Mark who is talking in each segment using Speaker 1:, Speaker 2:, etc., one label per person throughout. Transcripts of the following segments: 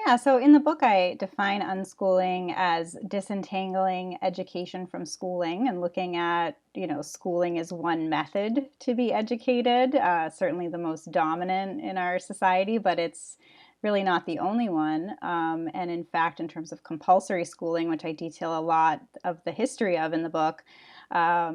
Speaker 1: Yeah, so in the book, I define unschooling as disentangling education from schooling and looking at, schooling as one method to be educated, certainly the most dominant in our society, but it's really not the only one. And in fact, in terms of compulsory schooling, which I detail a lot of the history of in the book, mass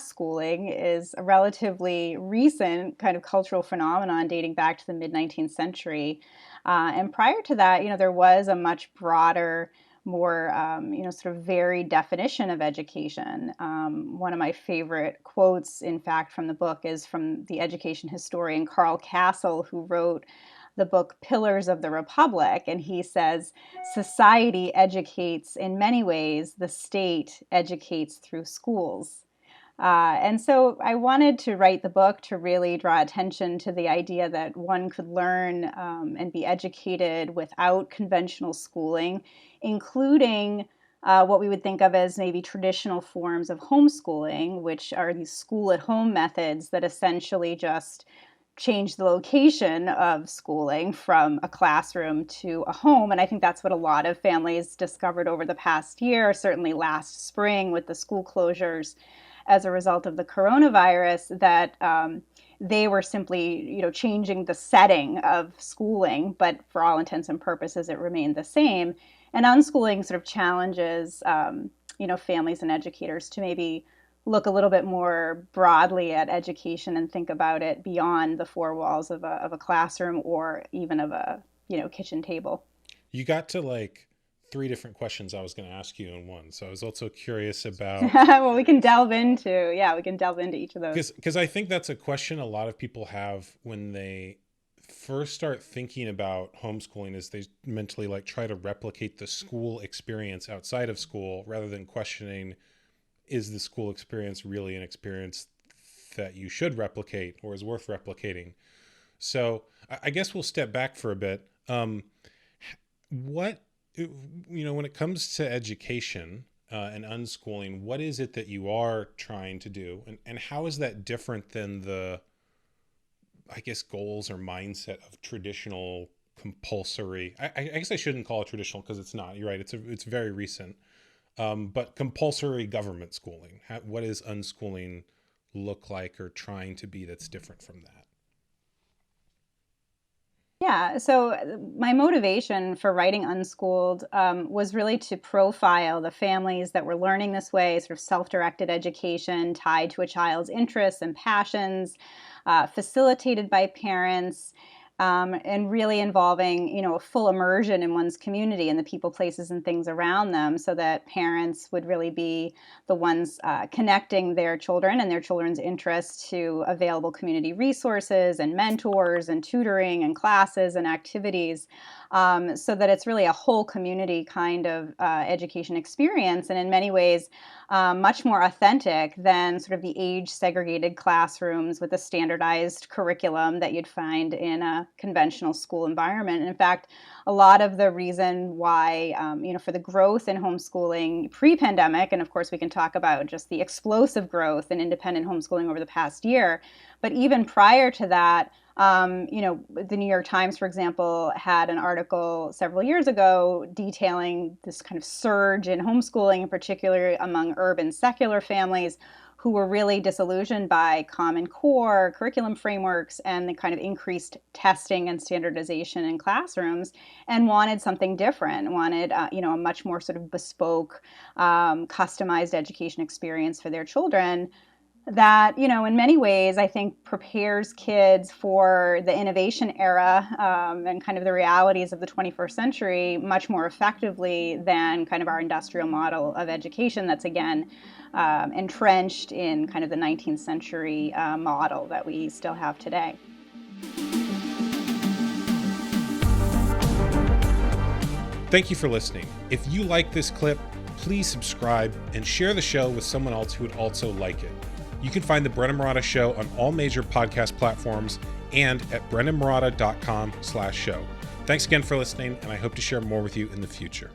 Speaker 1: schooling is a relatively recent kind of cultural phenomenon dating back to the mid 19th century. And prior to that, there was a much broader, more, sort of varied definition of education. One of my favorite quotes, in fact, from the book is from the education historian Carl Castle, who wrote the book Pillars of the Republic. And he says, society educates in many ways, the state educates through schools. And so I wanted to write the book to really draw attention to the idea that one could learn and be educated without conventional schooling, including what we would think of as maybe traditional forms of homeschooling, which are these school at home methods that essentially just change the location of schooling from a classroom to a home. And I think that's what a lot of families discovered over the past year, certainly last spring with the school closures as a result of the coronavirus, that they were simply, changing the setting of schooling, but for all intents and purposes, it remained the same. And unschooling sort of challenges, families and educators to maybe look a little bit more broadly at education and think about it beyond the four walls of a classroom or even of a, kitchen table.
Speaker 2: You got to like three different questions I was going to ask you in one. So I was also curious about
Speaker 1: Well, we can delve into each of those.
Speaker 2: because I think that's a question a lot of people have when they first start thinking about homeschooling, is they mentally like try to replicate the school experience outside of school rather than questioning, is the school experience really an experience that you should replicate or is worth replicating? So I guess we'll step back for a bit. What, when it comes to education and unschooling, what is it that you are trying to do? And how is that different than the, I guess, goals or mindset of traditional compulsory? I guess I shouldn't call it traditional because it's not. You're right. It's very recent. But compulsory government schooling. What does unschooling look like or trying to be that's different from that?
Speaker 1: Yeah, so my motivation for writing Unschooled was really to profile the families that were learning this way, sort of self-directed education tied to a child's interests and passions, facilitated by parents, and really involving, a full immersion in one's community and the people, places, and things around them, so that parents would really be the ones connecting their children and their children's interests to available community resources and mentors and tutoring and classes and activities, so that it's really a whole community kind of education experience, and in many ways much more authentic than sort of the age segregated classrooms with a standardized curriculum that you'd find in a conventional school environment. And in fact, a lot of the reason why, for the growth in homeschooling pre-pandemic, and of course we can talk about just the explosive growth in independent homeschooling over the past year, but even prior to that, the New York Times, for example, had an article several years ago detailing this kind of surge in homeschooling, in particular among urban secular families who were really disillusioned by Common Core curriculum frameworks and the kind of increased testing and standardization in classrooms, and wanted something different, wanted a much more sort of bespoke, customized education experience for their children that, in many ways, I think prepares kids for the innovation era and kind of the realities of the 21st century much more effectively than kind of our industrial model of education that's, again, entrenched in kind of the 19th century model that we still have today.
Speaker 2: Thank you for listening. If you like this clip, please subscribe and share the show with someone else who would also like it. You can find the Brendon Marotta Show on all major podcast platforms and at brendonmarotta.com/show. Thanks again for listening, and I hope to share more with you in the future.